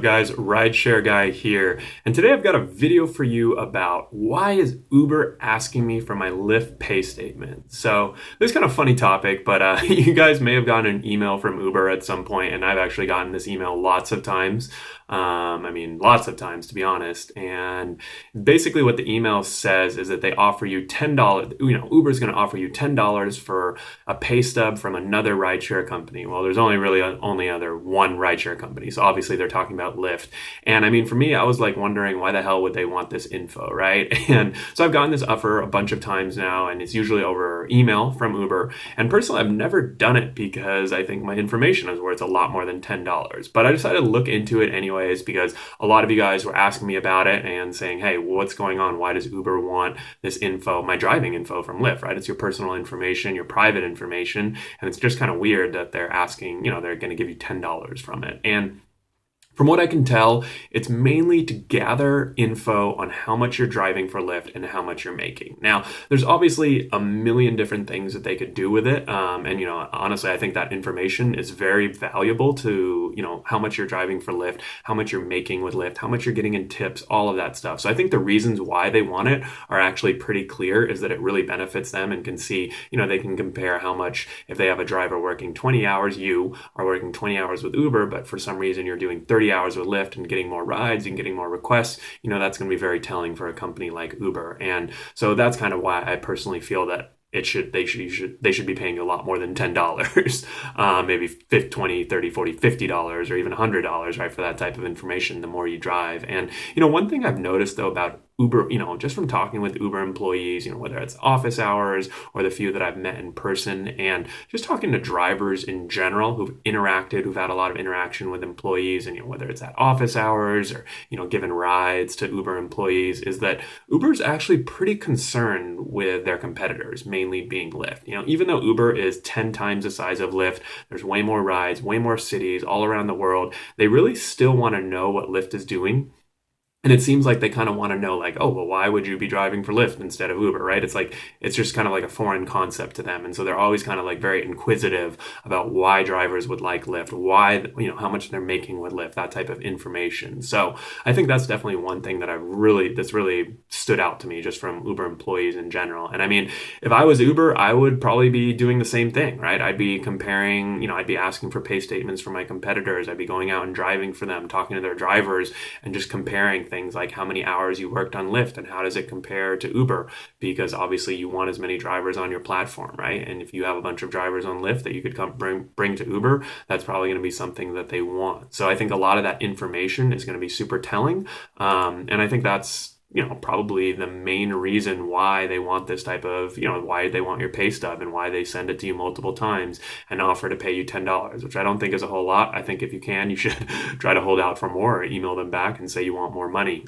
Guys, Rideshare guy here, and today I've got a video for you about why is Uber asking me for my Lyft pay statement. So this is kind of funny topic, but you guys may have gotten an email from Uber at some point, and I've actually gotten this email lots of times. Lots of times to be honest. And basically, what the email says is that they offer you $10. Uber's going to offer you $10 for a pay stub from another rideshare company. Well, there's only other one rideshare company, so obviously they're talking about Lyft. And for me, I was like wondering why the hell would they want this info, right? And so I've gotten this offer a bunch of times now, and it's usually over email from Uber. And personally, I've never done it because I think my information is worth a lot more than $10. But I decided to look into it anyways because a lot of you guys were asking me about it and saying, hey, what's going on? Why does Uber want this info, my driving info from Lyft, right? It's your personal information, your private information. And it's just kind of weird that they're asking, they're going to give you $10 from it. And from what I can tell, it's mainly to gather info on how much you're driving for Lyft and how much you're making. Now, there's obviously a million different things that they could do with it. Honestly, I think that information is very valuable to, how much you're driving for Lyft, how much you're making with Lyft, how much you're getting in tips, all of that stuff. So I think the reasons why they want it are actually pretty clear, is that it really benefits them and can see, they can compare how much, if they have a driver working 20 hours, you are working 20 hours with Uber, but for some reason you're doing 30 hours with Lyft and getting more rides and getting more requests, that's going to be very telling for a company like Uber. And so that's kind of why I personally feel that they should be paying you a lot more than $10, maybe 20, 30, 40, $50, or even $100, right, for that type of information, the more you drive. And, one thing I've noticed though about Uber, just from talking with Uber employees, whether it's office hours or the few that I've met in person, and just talking to drivers in general who've had a lot of interaction with employees, and whether it's at office hours or, given rides to Uber employees, is that Uber's actually pretty concerned with their competitors, mainly being Lyft. Even though Uber is 10 times the size of Lyft, there's way more rides, way more cities all around the world, they really still want to know what Lyft is doing. And it seems like they kind of want to know, like, oh, well, why would you be driving for Lyft instead of Uber, right? It's just kind of like a foreign concept to them. And so they're always kind of like very inquisitive about why drivers would like Lyft, why, how much they're making with Lyft, that type of information. So I think that's definitely one thing that's really stood out to me just from Uber employees in general. And if I was Uber, I would probably be doing the same thing, right? I'd be comparing, I'd be asking for pay statements from my competitors. I'd be going out and driving for them, talking to their drivers, and just comparing things like how many hours you worked on Lyft and how does it compare to Uber, because obviously you want as many drivers on your platform, right? And if you have a bunch of drivers on Lyft that you could come bring to Uber, that's probably going to be something that they want. So I think a lot of that information is going to be super telling, and I think that's probably the main reason why they want this type of, why they want your pay stub and why they send it to you multiple times and offer to pay you $10, which I don't think is a whole lot. I think if you can, you should try to hold out for more, or email them back and say you want more money.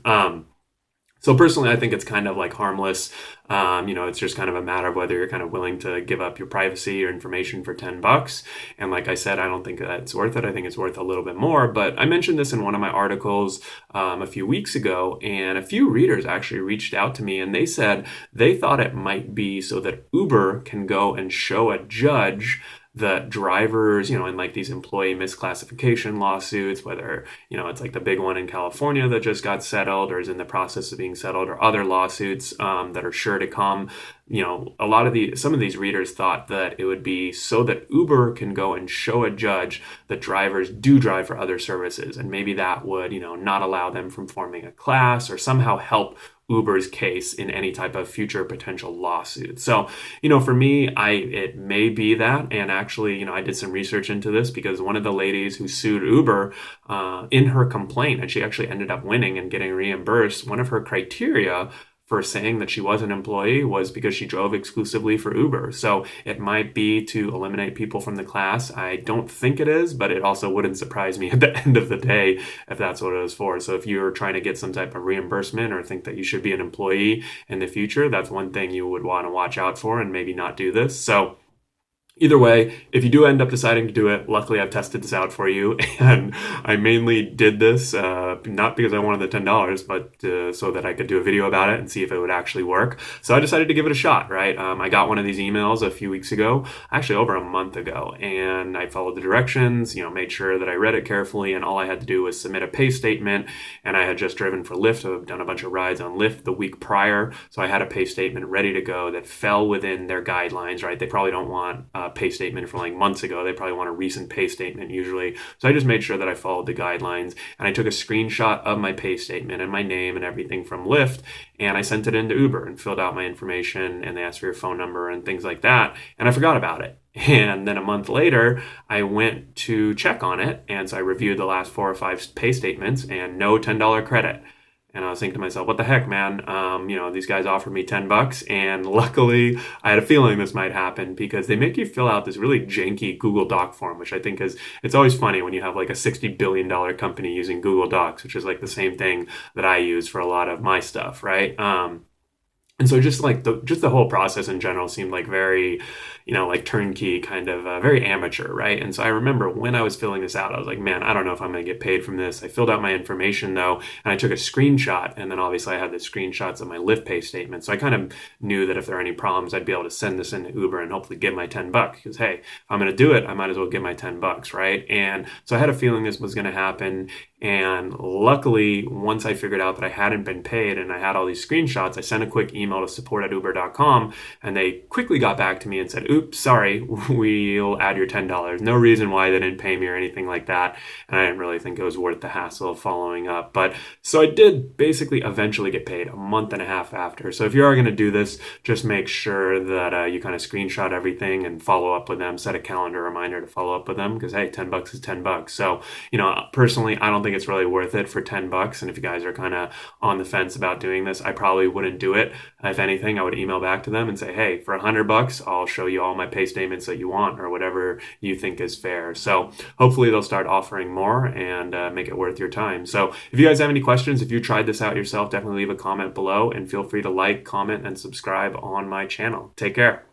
So personally, I think it's kind of like harmless. It's just kind of a matter of whether you're kind of willing to give up your privacy or information for $10. And like I said, I don't think that's worth it. I think it's worth a little bit more. But I mentioned this in one of my articles a few weeks ago, and a few readers actually reached out to me and they said they thought it might be so that Uber can go and show a judge that drivers, in like these employee misclassification lawsuits, whether, it's like the big one in California that just got settled or is in the process of being settled, or other lawsuits that are sure to come. Some of these readers thought that it would be so that Uber can go and show a judge that drivers do drive for other services. And maybe that would, not allow them from forming a class or somehow help Uber's case in any type of future potential lawsuit. So, for me, it may be that. And actually, I did some research into this because one of the ladies who sued Uber in her complaint, and she actually ended up winning and getting reimbursed, one of her criteria for saying that she was an employee was because she drove exclusively for Uber. So it might be to eliminate people from the class. I don't think it is, but it also wouldn't surprise me at the end of the day if that's what it was for. So if you're trying to get some type of reimbursement or think that you should be an employee in the future, that's one thing you would want to watch out for and maybe not do this. So Either way, if you do end up deciding to do it, luckily I've tested this out for you, and I mainly did this not because I wanted the $10, but so that I could do a video about it and see if it would actually work. So I decided to give it a shot, right? I got one of these emails a few weeks ago, actually over a month ago, and I followed the directions, made sure that I read it carefully, and all I had to do was submit a pay statement, and I had just driven for Lyft. I've done a bunch of rides on Lyft the week prior, so I had a pay statement ready to go that fell within their guidelines, right? They probably don't want pay statement from like months ago. They probably want a recent pay statement usually. So I just made sure that I followed the guidelines, and I took a screenshot of my pay statement and my name and everything from Lyft, and I sent it into Uber and filled out my information, and they asked for your phone number and things like that. And I forgot about it. And then a month later, I went to check on it. And so I reviewed the last 4 or 5 pay statements and no $10 credit. And I was thinking to myself, what the heck, man? These guys offered me $10, and luckily I had a feeling this might happen because they make you fill out this really janky Google Doc form, which I think it's always funny when you have like a $60 billion company using Google Docs, which is like the same thing that I use for a lot of my stuff, right? And so just the whole process in general seemed like very, like turnkey, kind of very amateur, right? And so I remember when I was filling this out, I was like, man, I don't know if I'm going to get paid from this. I filled out my information though, and I took a screenshot, and then obviously I had the screenshots of my Lyft pay statement. So I kind of knew that if there are any problems, I'd be able to send this into Uber and hopefully get my $10 because, hey, if I'm going to do it, I might as well get my $10, right? And so I had a feeling this was going to happen. And luckily, once I figured out that I hadn't been paid and I had all these screenshots, I sent a quick email to support@uber.com, and they quickly got back to me and said, oops, sorry, we'll add your $10. No reason why they didn't pay me or anything like that. And I didn't really think it was worth the hassle of following up. But so I did basically eventually get paid a month and a half after. So if you are going to do this, just make sure that you kind of screenshot everything and follow up with them, set a calendar reminder to follow up with them because, hey, $10 is $10. So, personally, I don't think it's really worth it for $10. And if you guys are kind of on the fence about doing this, I probably wouldn't do it. If anything, I would email back to them and say, hey, for $100, I'll show you all my pay statements that you want or whatever you think is fair. So hopefully they'll start offering more and make it worth your time. So if you guys have any questions, if you tried this out yourself, definitely leave a comment below and feel free to like, comment, and subscribe on my channel. Take care.